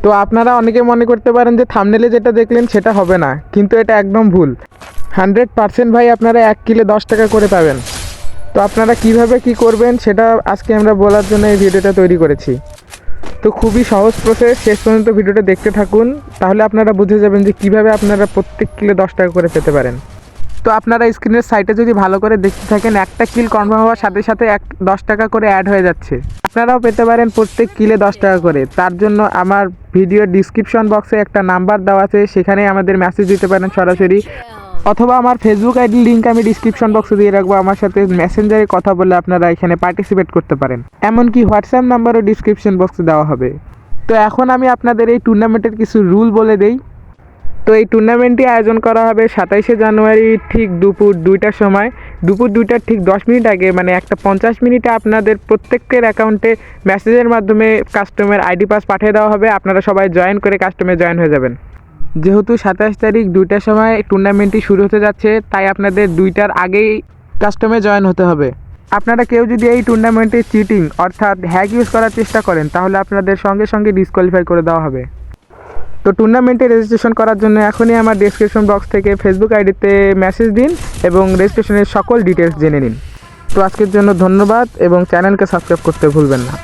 তো আপনারা অনেকে মনে করতে পারেন যে থাম্বনেলে যেটা দেখলেন সেটা হবে না, কিন্তু এটা একদম ভুল। 100% ভাই আপনারা 1 কিলো 10 টাকা করে পাবেন। তো আপনারা কিভাবে কি করবেন সেটা আজকে আমরা বলার জন্য এই ভিডিওটা তৈরি করেছি। তো খুবই সহজ প্রসেস, শেষ পর্যন্ত ভিডিওটা দেখতে থাকুন, তাহলে আপনারা বুঝে যাবেন যে কিভাবে আপনারা প্রত্যেক কিলো 10 টাকা করে পেতে পারেন। তো আপনারা স্ক্রিনের সাইটে যদি ভালো করে দেখতে থাকেন, একটা কিল কনফার্ম হওয়ার সাথে সাথে 10 টাকা করে অ্যাড হয়ে যাচ্ছে। আপনারাও পেতে পারেন প্রত্যেক কিলে 10 টাকা করে। তার জন্য আমার ভিডিওর ডিসক্রিপশন বক্সে একটা নাম্বার দেওয়া আছে, সেখানে আমাদের মেসেজ দিতে পারেন সরাসরি, অথবা আমার ফেসবুক আইডির লিঙ্ক আমি ডিসক্রিপশন বক্সে দিয়ে রাখবো। আমার সাথে মেসেঞ্জারে কথা বলে আপনারা এখানে পার্টিসিপেট করতে পারেন। এমনকি হোয়াটসঅ্যাপ নাম্বারও ডিসক্রিপশন বক্সে দেওয়া হবে। তো এখন আমি আপনাদের এই টুর্নামেন্টের কিছু রুল বলে দেই। তো এই টুর্নামেন্টটি আয়োজন করা হবে 27শে জানুয়ারি ঠিক দুপুর 2টার সময়। দুপুর 2টার ঠিক 10 মিনিট আগে, মানে একটা 50 মিনিটে আপনাদের প্রত্যেকের অ্যাকাউন্টে মেসেজের মাধ্যমে কাস্টমের আইডি পাস পাঠিয়ে দেওয়া হবে। আপনারা সবাই জয়েন করে কাস্টমে জয়েন হয়ে যাবেন। যেহেতু 27 তারিখ 2টার সময় টুর্নামেন্টটি শুরু হতে যাচ্ছে, তাই আপনাদের 2টার আগেই কাস্টমে জয়েন হতে হবে। আপনারা কেউ যদি এই টুর্নামেন্টে চিটিং অর্থাৎ হ্যাক ইউজ করার চেষ্টা করেন, তাহলে আপনাদের সঙ্গে সঙ্গে ডিসকোয়ালিফাই করে দেওয়া হবে। তো টুর্নামেন্টে রেজিস্ট্রেশন করার জন্য এখনই আমার ডেসক্রিপশন বক্স থেকে ফেসবুক আইডিতে মেসেজ দিন এবং রেজিস্ট্রেশনের সকল ডিটেলস জেনে নিন। তো আজকের জন্য ধন্যবাদ এবং চ্যানেলকে সাবস্ক্রাইব করতে ভুলবেন না।